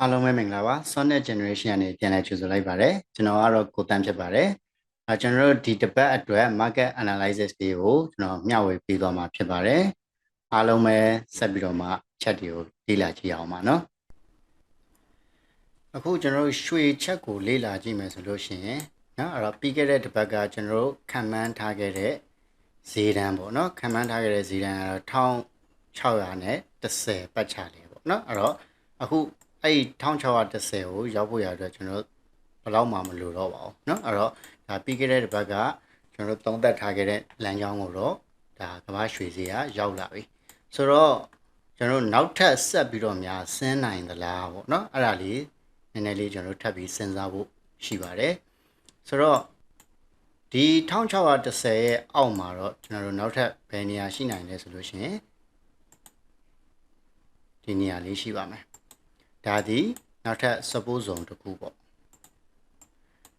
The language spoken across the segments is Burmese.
အားလုံးပဲမင်္ဂလာပါ Sonnet Generation ကနေပြန်လည်ကြိုဆိုလိုက်ပါတယ်ကျွန်တော်ကတော့ကိုတန်းဖြစ်ပါတယ်ကျွန်တော်တို့ဒီတစ်ပတ်အတွက် market analysis တွေကိုကျွန်တော်မျှဝေပေးသွားမှာဖြစ်ပါတယ်အားလုံးပဲဆက်ပြီးတော့မှ chat တွေကိုလေ့လာကြည့်အောင်ပါနော်အခုကျွန်တော်တို့ရွှေချက်ကိုလေ့လာကြည့်မယ်ဆိုလို့ရှိရင်နော်အဲ့တော့ပြီးခဲ့တဲ့တစ်ပတ်ကကျွန်တော်တို့ခံမှန်းထားခဲ့တဲ့ဈေးတန်းပေါ့နော်ခံမှန်းထားခဲ့တဲ့ဈေးတန်းကတော့1600နဲ့10ပတ်ချလေးပေါ့နော်အဲ့တော့အခုအဲ့1610ကိုရောက်ဖို့ရအတွက်ကျွန်တော်ဘယ်လောက်မှမလိုတော့ပါဘူးเนาะအဲ့တော့ဒါပြီးခဲ့တဲ့တစ်ပတ်ကကျွန်တော်သုံးသပ်ထားခဲ့တဲ့လမ်းကြောင်းကိုတော့ဒါကမ္ဘာရွှေဈေးကရောက်လာပြီဆိုတော့ကျွန်တော်နောက်ထပ်ဆက်ပြီးတော့များဆင်းနိုင်သလားပေါ့เนาะအဲ့ဒါလေးနည်းနည်းလေးကျွန်တော်ထပ်ပြီးစဉ်းစားဖို့ရှိပါတယ်ဆိုတော့ဒီ1610ရဲ့အောက်မှာတော့ကျွန်တော်တို့နောက်ထပ်ဘယ်နေရာရှိနိုင်လဲဆိုလို့ရှိရင်ဒီနေရာလေးရှိပါမယ်ဒါဒီနောက်ထပ် support zone တစ်ခုပေါ့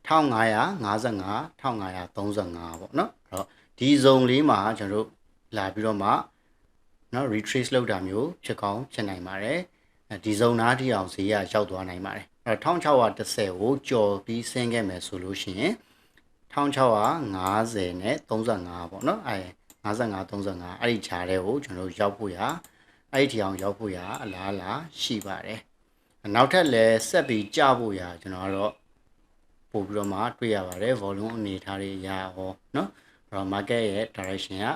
1555 1535ပေါ့နော်အဲ့တော့ဒီ zone လေးမှာကျွန်တော်တို့လာပြီးတော့မှနော် retrace လုပ်တာမျိုးဖြစ်ကောင်းဖြစ်နိုင်ပါတယ်ဒီ zone နားထိအောင်ဈေးကရောက်သွားနိုင်ပါတယ်အဲ့တော့1610ကိုကျော်ပြီးဆင်းခဲ့မယ်ဆိုလို့ရှိရင်1650နဲ့35ပေါ့နော်55 35အဲ့ဒီခြားတဲ့ကိုကျွန်တော်တို့ရောက်ဖို့ရအဲ့ဒီထီအောင်ရောက်ဖို့ရအလားအလာရှိပါတယ်နောက်ထပ်လည်းဆက်ပြီးကြဖို့ရကျွန်တော်ကတော့ပို့ပြီးတော့မှတွေ့ရပါတယ် volume အနေထားတွေရဟောเนาะအဲ့တော့ market ရဲ့ direction က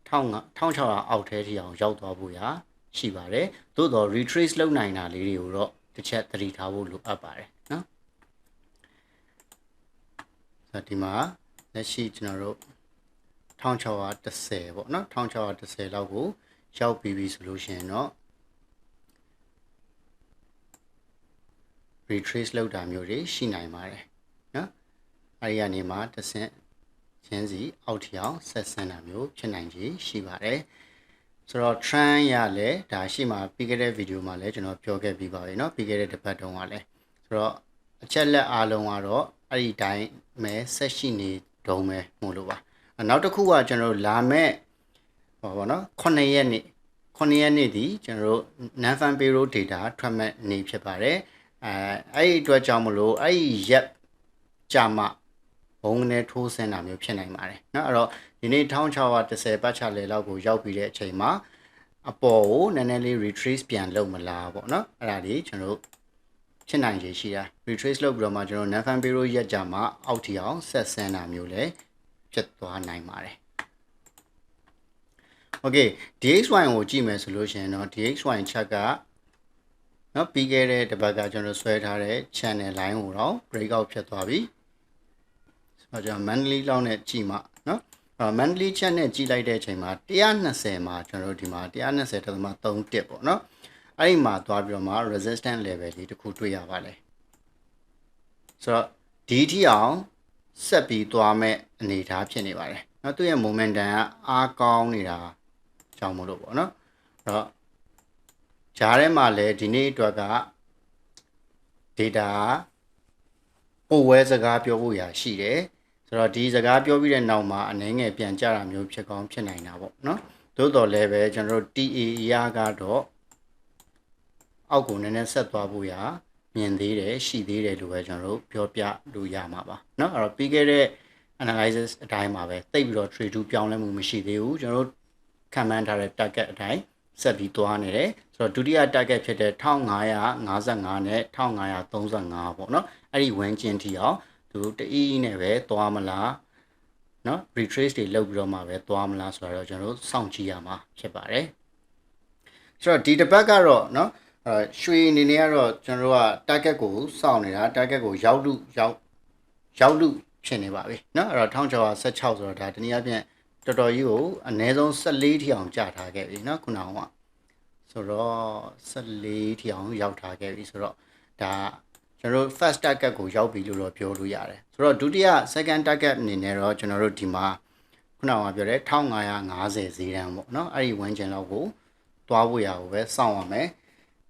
1600အောက်ထဲထိအောင်ရောက်သွားဖို့ရရှိပါတယ်သို့တော့ retrace လုပ်နိုင်တာလေးတွေကိုတော့တစ်ချက်သတိထားဖို့လိုအပ်ပါတယ်เนาะဆိုတော့ဒီမှာလက်ရှိကျွန်တော်တို့1610ပေါ့เนาะ1610လောက်ကိုရောက်ပြီးပြီဆိုလို့ရှိရင်တော့retrace လုပ်တာမျိုးတွေရှိနိုင်ပါတယ်နော်အဲဒီကနေမှတစ်ဆင့်ချင်းစီအောက်ထီအောင်ဆက်ဆန်းတာမျိုးဖြစ်နိုင်ခြေရှိပါတယ်ဆိုတော့ trend ရလဲဒါရှိမှပြီးခဲ့တဲ့ဗီဒီယိုမှာလည်းကျွန်တော်ပြောခဲ့ပြီးပါပြီเนาะပြီးခဲ့တဲ့တစ်ပတ်တုန်းကလည်းဆိုတော့အချက်လက်အားလုံးကတော့အဲ့ဒီတိုင်းပဲဆက်ရှိနေတုံးပဲမို့လို့ပါနောက်တစ်ခုကကျွန်တော်လာမဲ့ဟောပေါ့နော်9ရက်နေ့ဒီကျွန်တော်တို့ non farm payroll data ထွက်မဲ့နေ့ဖြစ်ပါတယ်အဲ့ဒီအတွက်ကြောင့်မလို့အဲ့ဒီရက်ကြာမှဘုံနဲ့ထိုးဆင်းတာမျိုးဖြစ်နိုင်ပါတယ်เนาะအဲ့တော့ဒီနေ့1610ပတ်ချလေလောက်ကိုရောက်ပြီးတဲ့အချိန်မှာအပေါ်ကိုနည်းနည်းလေး retrace ပြန်လုပ်မလားပေါ့เนาะအဲ့ဒါလေးကျွန်တော်တို့ဖြစ်နိုင်ခြေရှိတာ retrace လုပ်ပြီးတော့မှကျွန်တော် non farm payroll ရက်ကြာမှအောက်ထီအောင်ဆက်ဆင်းတာမျိုးလည်းဖြစ်သွားနိုင်ပါတယ် Okay DXY ကိုကြည့်မယ်ဆိုလို့ရှိရင်တော့ DXY chart ကနော်ပြီးခဲ့တဲ့တစ်ပတ်ကကျွန်တော်ဆွဲထားတဲ့ channel line ကိုတော့ break out ဖြစ်သွားပြီဆိုတော့ကျွန်တော် monthly လောက်နဲ့ကြည့်မှနော်monthly chart နဲ့ကြည့်လိုက်တဲ့အချိန်မှာ120မှာကျွန်တော်တို့ဒီမှာ120.31ပေါ့နော်အဲ့ဒီမှာသွားပြီးတော့မှ resistance level လေးတစ်ခုတွေ့ရပါလေဆိုတော့ဒီထိအောင်ဆက်ပြီးသွားမဲ့အနေအထားဖြစ်နေပါတယ်နော်သူ့ရဲ့ momentum ကအားကောင်းနေတာကြောင့်မလို့ပေါ့နော်အဲ့တော့ဂျားထဲမှာလည်းဒီနေ့အတွက်က data ပိုဝဲစကားပြောဖို့ရရှိတယ်ဆိုတော့ဒီစကားပြောပြီးတဲ့နောက်မှာအနေငယ်ပြန်ကြတာမျိုးဖြစ်ကောင်းဖြစ်နိုင်တာပေါ့နော်သို့တော်လည်းပဲကျွန်တော်တို့ TA ရကတော့အောက်ကိုနည်းနည်းဆက်သွားဖို့ရမြင်သေးတယ်ရှိသေးတယ်လို့ပဲကျွန်တော်တို့ပြောပြလို့ရမှာပါเนาะအဲ့တော့ပြီးခဲ့တဲ့ analysis အတိုင်းမှာပဲတိတ်ပြီးတော့ trade to ပြောင်းလဲမှုမရှိသေးဘူးကျွန်တော်တို့ခံမှန်းထားတဲ့ target အတိုင်းဆက်ပြီးသွားနေတယ်ဆိုတော့ဒုတိယ target ဖြစ်တဲ့1555နဲ့1535ပေါ့เนาะအဲ့ဒီဝန်းကျင်ထိအောင်သူတို့တအီးနဲ့ပဲသွားမလားเนาะ retrace တွေလုပ်ပြီးတော့မှပဲသွားမလားဆိုတော့ကျွန်တော်တို့စောင့်ကြည့်ရမှာဖြစ်ပါတယ်ဆိုတော့ဒီတစ်ပတ်ကတော့เนาะရွှေအနေနဲ့ကတော့ကျွန်တော်တို့က target ကိုစောင့်နေတာ target ကိုရောက်လူဖြစ်နေပါပြီเนาะအဲ့တော့1616ဆိုတော့ဒါတနည်းအားဖြင့်တော်တော်ကြီးကိုအနည်းဆုံး14ထိအောင်ကြာထားခဲ့ပြီเนาะခုနကဆိုတော့14ထိအောင်ရောက်ထားခဲ့ပြီဆိုတော့ဒါကျွန်တော်တို့ first target ကိုရောက်ပြီလို့တော့ပြောလို့ရတယ်ဆိုတော့ဒုတိယ second target အနေနဲ့တော့ကျွန်တော်တို့ဒီမှာခုနကပြောတဲ့1550ဈေးတန်းပေါ့เนาะအဲ့ဒီဝန်းကျင်လောက်ကိုသွားဖို့ရကိုပဲစောင့်ရမယ်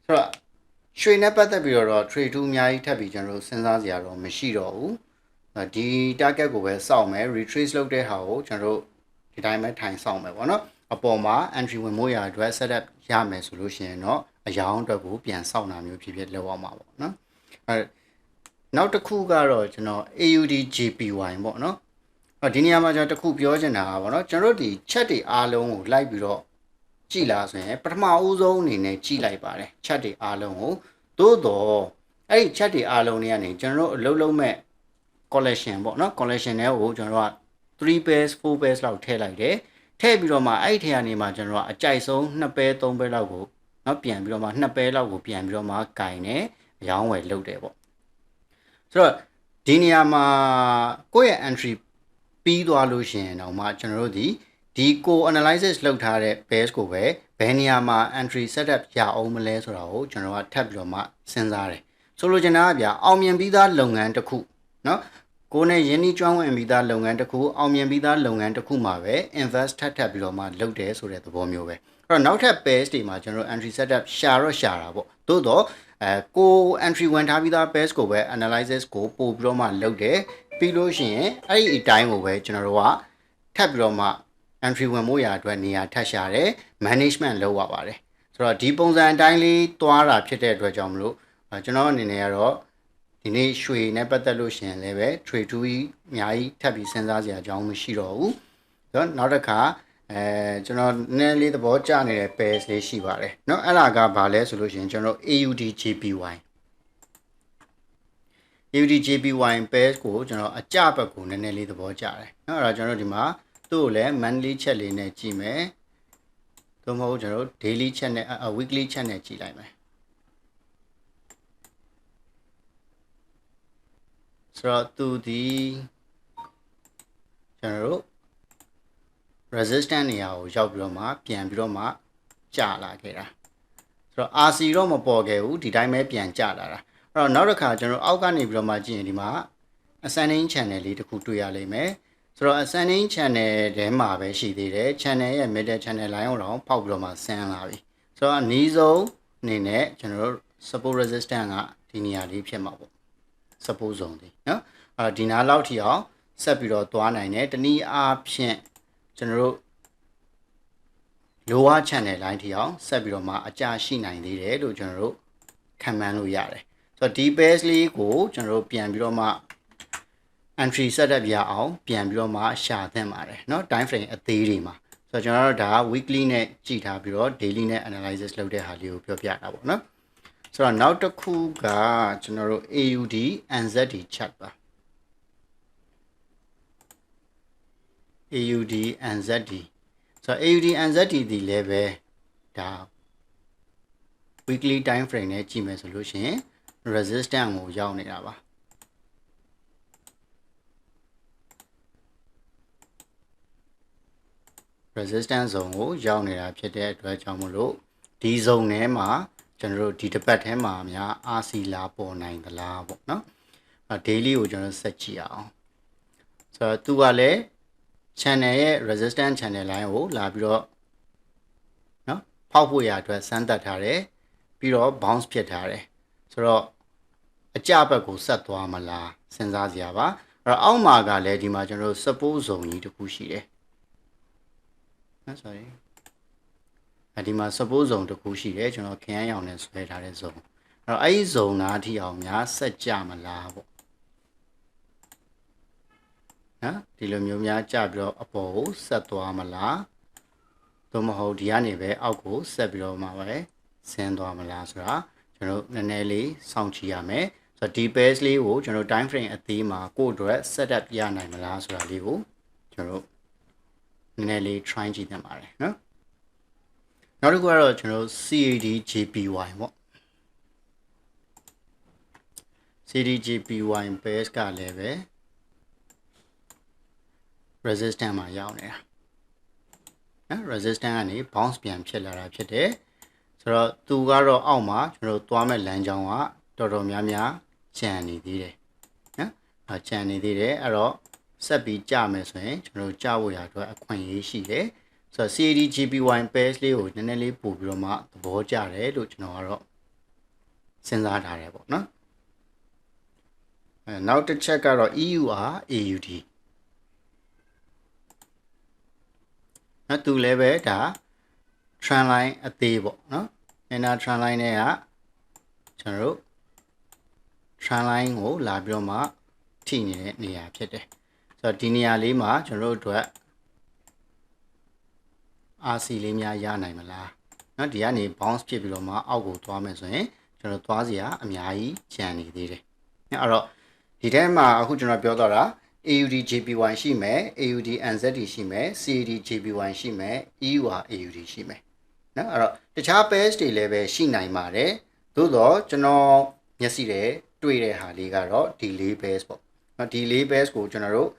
ဆိုတော့ရွှေနဲ့ပတ်သက်ပြီးတော့ trade to အများကြီးထပ်ပြီးကျွန်တော်တို့စဉ်းစားစရာတော့မရှိတော့ဘူးဒီ target ကိုပဲစောင့်မယ် retrace လုပ်တဲ့ဟာကိုကျွန်တော်တို့ဒီတိုင်းပဲထိုင်စောင့်မယ်ပေါ့နော်အပေါ်မှာ entry ဝင်မို့ရအတွက် setup ရမယ်ဆိုလို့ရှိရင်တော့ အယောင်အတွက်ကိုပြန်စောင့်တာမျိုးဖြစ်ဖြစ်လောက်အောင်ပါပေါ့နော်နောက်တစ်ခုကတော့ကျွန်တော် AUD JPY ပေါ့နော်ဒီနေရာမှာကျွန်တော်တစ်ခုပြောချင်တာကပေါ့နော်ကျွန်တော်တို့ဒီ chat တွေအားလုံးကိုလိုက်ပြီးတော့ကြည့်လာဆိုရင်ပထမဦးဆုံးအနေနဲ့ကြည့်လိုက်ပါတယ် chat တွေအားလုံးကိုသို့တော့အဲ့ဒီ chat တွေအားလုံးတွေကနေကျွန်တော်တို့အလုပ်လုပ်မဲ့ collection ပေါ့နော် collection တွေကိုကျွန်တော်က3 pairs 4 pairs လောက်ထည့်လိုက်တယ်ထည့်ပြီးတော့မှအဲ့ဒီထဲကနေမှကျွန်တော်ကအကြိုက်ဆုံး2 pair 3 pair လောက်ကိုနော်ပြန်ပြီးတော့မှ2 pair လောက်ကိုပြန်ပြီးတော့မှကင်နေအယောင်းဝယ်လုပ်တယ်ပေါ့ဆိုတော့ဒီနေရာမှာကိုယ့်ရဲ့ entry ပြီးသွားလို့ရှိရင်တော့မှကျွန်တော်တို့ဒီကို analysis လုပ်ထားတဲ့ base ကိုပဲဘယ်နေရာမှာ entry setup ရအောင်မလဲဆိုတာကိုကျွန်တော်ကထပ်ပြီးတော့မှစဉ်းစားတယ်ဆိုလိုချင်တာကဗျာအောင်မြင်ပြီးသားလုပ်ငန်းတစ်ခုနော်ကိုယ်နဲ့ယင်းနှီးကျွမ်းဝင်ပြီးသားလုပ်ငန်းတစ်ခုအောင်မြင်ပြီးသားလုပ်ငန်းတစ်ခုမှာပဲ invest ထပ်ပြီးတော့မှလုပ်တယ်ဆိုတဲ့သဘောမျိုးပဲအဲ့တော့နောက်ထပ် base တွေမှာကျွန်တော် entry setup ရှာတာပေါ့သို့တော့ကို entry ဝင်ထားပြီးသား base ကိုပဲ analysis ကိုပို့ပြီးတော့မှလုပ်တယ်ပြီးလို့ရှိရင်အဲ့ဒီအတိုင်းကိုပဲကျွန်တော်တို့ကထပ်ပြီးတော့မှ entry ဝင်မှုရာအတွက်နေရာထပ်ရှာတယ် management လုပ်ရပါတယ်ဆိုတော့ဒီပုံစံအတိုင်းလေးသွားတာဖြစ်တဲ့အတွက်ကြောင့်မလို့ကျွန်တော်အနေနဲ့ကတော့ဒီနေ့ရွှေနဲ့ပတ်သက်လို့ရှိရင်လည်းပဲ trade to ကြီးအများကြီးထပ်ပြီးစဉ်းစားစရာအကြောင်းမရှိတော့ဘူးဆိုတော့နောက်တစ်ခါကျွန်တော်နည်းလေးသဘောကျနေတဲ့ pairs လေးရှိပါတယ်เนาะအဲ့ဒါကဘာလဲဆိုလို့ရှိရင်ကျွန်တော် AUD JPY AUD JPY pairs ကိုကျွန်တော်အကြဘက်ကိုနည်းနည်းလေးသဘောကျတယ်เนาะအဲ့ဒါကျွန်တော်ဒီမှာသူ့ကိုလည်း monthly chat လေးနဲ့ကြည့်မယ်သို့မဟုတ်ကျွန်တော် daily chat နဲ့weekly chat နဲ့ကြည့်လိုက်မယ်ဆိုတော့သူဒီကျွန်တော်တို့ resistance နေရာကိုရောက်ပြီးတော့မှပြန်ပြီးတော့မှကျလာခဲ့တာဆိုတော့ RC တော့မပေါ်ခဲ့ဘူးဒီတိုင်းပဲပြန်ကျလာတာအဲ့တော့နောက်တစ်ခါကျွန်တော်အောက်ကနေပြီးတော့မှကြည့်ရင်ဒီမှာ ascending channel လေးတစ်ခုတွေ့ရလိမ့်မယ်ဆိုတော့ ascending channel ထဲမှာပဲရှိသေးတယ် channel ရဲ့ middle channel line ကိုတော့ဖောက်ပြီးတော့မှဆင်းလာပြီဆိုတော့အနည်းဆုံးအနေနဲ့ကျွန်တော်တို့ support resistance ကဒီနေရာလေးဖြစ်မှာပေါ့ support zone ဒီเนาะဒီနားလောက်ထိအောင်ဆက်ပြီးတော့သွားနိုင်တယ်တနည်းအားဖြင့်ကျွန်တော်တို့ lower channel line ထိအောင်ဆက်ပြီးတော့မှအကျရှိနိုင်သေးတယ်လို့ကျွန်တော်တို့ခံမှန်းလို့ရတယ်ဆိုတော့ဒီ base လေးကိုကျွန်တော်တို့ပြန်ပြီးတော့မှ entry setup ရအောင်ပြန်ပြီးတော့မှရှာသင့်ပါတယ်เนาะ time frame အသေးတွေမှာဆိုတော့ကျွန်တော်တို့ဒါ weekly နဲ့ကြည့်ထားပြီးတော့ daily နဲ့ analysis လုပ်တဲ့ဟာလေးကိုပြောပြတာပေါ့เนาะဆိုတော့နောက်တစ်ခုကကျွန်တော်တို့ AUD NZD chart ပါ AUD NZD ဆိုတော့ AUD NZD ဒီလည်းပဲဒါ weekly time frame နဲ့ကြည့်မယ်ဆိုလို့ရှိရင် resistance ကိုရောက်နေတာပါresistance zone ကိုရောက်နေတာဖြစ်တဲ့အတွက်ကြောင့်မလို့ဒီ zone ထဲမှာကျွန်တော်တို့ဒီတစ်ပတ်ထဲမှာများ RC လာပေါ်နိုင်သလားပေါ့နော် daily ကိုကျွန်တော်ဆက်ကြည့်အောင်ဆိုတော့သူကလည်း channel ရဲ့ resistance channel line ကိုလာပြီးတော့နော်ဖောက်ဖို့ရအတွက်စမ်းသပ်ထားတယ်ပြီးတော့ bounce ဖြစ်ထားတယ်ဆိုတော့အကျဘက်ကိုဆက်သွားမလားစဉ်းစားစရာပါအဲ့တော့အောက်မှာကလည်းဒီမှာကျွန်တော်တို့ support zone ကြီးတစ်ခုရှိတယ်sorry ဒီမှာ support zone တစ်ခုရှိတယ်ကျွန်တော်ခရမ်းရောင်နဲ့ဆွဲထားတဲ့ zone အဲ့တော့အဲ့ဒီ zone နားထိအောင်များဆက်ကြမလားပေါ့နော်ဒီလိုမျိုးများကြပြီးတော့အပေါ်ကိုဆက်သွားမလားသို့မဟုတ်ဒီကနေပဲအောက်ကိုဆက်ပြီးတော့မှပဲဆင်းသွားမလားဆိုတာကျွန်တော်နည်းနည်းလေးစောင့်ကြည့်ရမယ်ဆိုတော့ဒီ base လေးကိုကျွန်တော် time frame အသေးမှာကိုယ့်အတွက် setup ရနိုင်မလားဆိုတာလေးကိုကျွန်တော်နည်းနည်းလေး try ကြည့်သင့်ပါတယ်နော်နောက်တစ်ခုကတော့ကျွန်တော် CAD JPY ပေါ့ CAD JPY base ကလည်းပဲ resistance မှာရောက်နေတာနော် resistance ကနေ bounce ပြန်ဖြစ်လာတာဖြစ်တယ်ဆိုတော့သူကတော့အောက်မှာကျွန်တော်သွားမဲ့လမ်းကြောင်းကတော်တော်များများကျန်နေသေးတယ်နော်ကျန်နေသေးတယ်အဲ့တော့ဆက်ပြီးကြမယ်ဆိုရင်ကျွန်တော်ကြဖို့ရအတွက်အခွင့်အရေးရှိတယ်ဆိုတော့ CAD JPY pairs လေးကိုနည်းနည်းလေးပို့ပြီးတော့မှသဘောကျတယ်လို့ကျွန်တော်ကတော့စဉ်းစားထားတယ်ပေါ့နော်နောက်တစ်ချက်ကတော့ EUR AUD နော်သူလည်းပဲဒါ trend line အသေးပေါ့နော် inner trend line နဲ့ကကျွန်တော်တို့ trend line ကိုလာပြီးတော့မှထိနေတဲ့နေရာဖြစ်တယ်ဆိုတော့ဒီနေရာလေးမှာကျွန်တော်တို့အတွက် RC လေးများရနိုင်မလားเนาะဒီကနေ bounce ဖြစ်ပြီးတော့မှအောက်ကိုသွားမယ်ဆိုရင်ကျွန်တော်သွားစရာအများကြီးကျန်နေသေးတယ်အဲ့တော့ဒီထဲမှာအခုကျွန်တော်ပြောတော့တာ AUD JPY ရှိမယ် AUD NZD ရှိမယ် CAD JPY ရှိမယ် EUR AUD ရှိမယ်เนาะအဲ့တော့တခြား pairs တွေလည်းပဲရှိနိုင်ပါတယ်သို့တော့ကျွန်တော်မျက်စိနဲ့တွေ့တဲ့ဟာလေးကတော့ဒီ၄ pairs ပေါ့เนาะဒီ၄ pairs ကိုကျွန်တော်တို့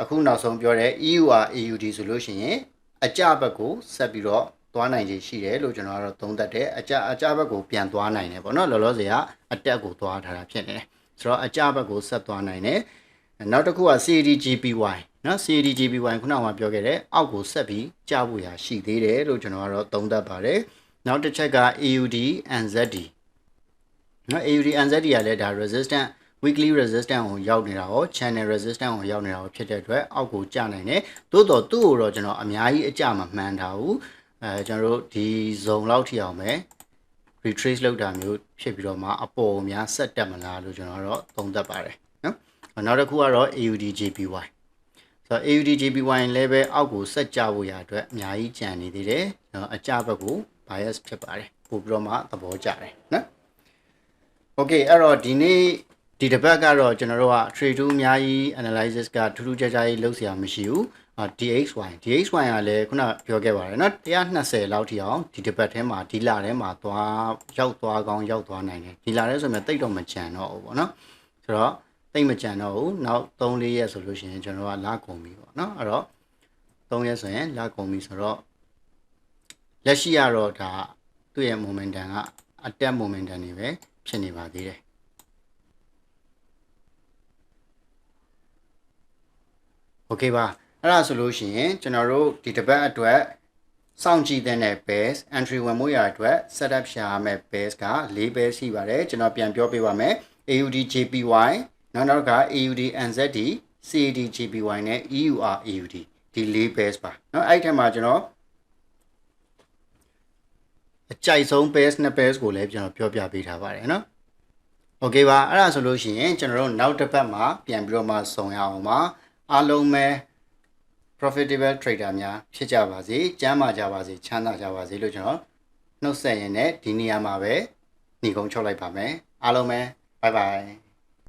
အခုနောက်ဆုံးပြောတဲ့ EUR AUD ဆိုလို့ရှိရင်အကြဘက်ကိုဆက်ပြီးတော့သွားနိုင်ခြေရှိတယ်လို့ကျွန်တော်ကတော့သုံးသပ်တယ်အကြဘက်ကိုပြန်သွားနိုင်တယ်ပေါ့နော်လောလောဆယ်ကအတက်ကိုသွားထားတာဖြစ်နေတယ်ဆိုတော့အကြဘက်ကိုဆက်သွားနိုင်တယ်နောက်တစ်ခုက CADGPY နော် CADGPY ခုနကပြောခဲ့တဲ့အောက်ကိုဆက်ပြီးကျဖို့ရရှိသေးတယ်လို့ကျွန်တော်ကတော့သုံးသပ်ပါတယ်နောက်တစ်ချက်က AUD NZD နော် AUD NZD ကလည်းဒါ resistant weekly resistance ကိုရောက်နေတာရော channel resistance ကိုရောက်နေတာရောဖြစ်တဲ့အတွက်အောက်ကိုကျနိုင်တယ်သို့တော့သူ့ကိုတော့ကျွန်တော်အများကြီးအကျမမှန်းထားဘူးကျွန်တော်တို့ဒီ zone လောက်ထိအောင်ပဲ retrace လုပ်တာမျိုးဖြစ်ပြီးတော့မှအပေါ်များဆက်တက်မလားလို့ကျွန်တော်တော့သုံးသပ်ပါတယ်နော်နောက်တစ်ခုကတော့ AUD JPY ဆိုတော့ AUD JPY လည်းပဲအောက်ကိုဆက်ကျဖို့ရအတွက်အများကြီးကျန်နေသေးတယ်အကျဘက်ကို bias ဖြစ်ပါတယ်ပို့ပြီးတော့မှသဘောကျတယ်နော် okay အဲ့တော့ဒီနေ့ဒီတစ်ပတ်ကတော့ကျွန်တော်တို့က trade 2အများကြီး analysis ကထူးထူးခြားခြားကြီးလုပ်စရာမရှိဘူးDXY ကလည်းခုနပြောခဲ့ပါတယ်เนาะ120လောက်ထိအောင်ဒီတစ်ပတ်ထဲမှာဒီလထဲမှာရောက်သွားနိုင်တယ်ဒီလထဲဆိုရင်တိတ်တော့မကြံတော့ဘူးပေါ့เนาะဆိုတော့တိတ်မကြံတော့ဘူးနောက်3-4ရက်ဆိုလို့ရှိရင်ကျွန်တော်ကလကုန်ပြီပေါ့เนาะအဲ့တော့3ရက်ဆိုရင်လကုန်ပြီဆိုတော့လက်ရှိကတော့ဒါသူ့ရဲ့ momentum ကအတက် momentum တွေပဲဖြစ်နေပါသေးတယ်โอเคပါအဲ့ဒါဆိုလို့ရှိရင်ကျွန်တော်တို့ဒီတစ်ပတ်အတွက်စောင့်ကြည့်တဲ့ base entry ဝင်မှုရအတွက် setup ရှာရမယ့် base က4 base ရှိပါတယ်ကျွန်တော်ပြန်ပြောပြပါမယ် AUD JPY နောက်က AUD NZD CAD JPY နဲ့ EUR AUD ဒီ4 base ပါเนาะအဲ့ဒီထဲမှာကျွန်တော်အကြိုက်ဆုံး base နဲ့ base ကိုလည်းကျွန်တော်ပြောပြပေးထားပါတယ်เนาะโอเคပါအဲ့ဒါဆိုလို့ရှိရင်ကျွန်တော်တို့နောက်တစ်ပတ်မှာပြန်ပြီးတော့မှဆုံရအောင်ပါအားလုံးပဲ profitable trader များဖြစ်ကြပါစေကျန်းမာကြပါစေချမ်းသာကြပါစေလို့ကျွန်တော်နှုတ်ဆက်ရင်းနဲ့ဒီနေရာမှာပဲညီကုန်းချုပ်လိုက်ပါမယ်အားလုံးပဲ bye bye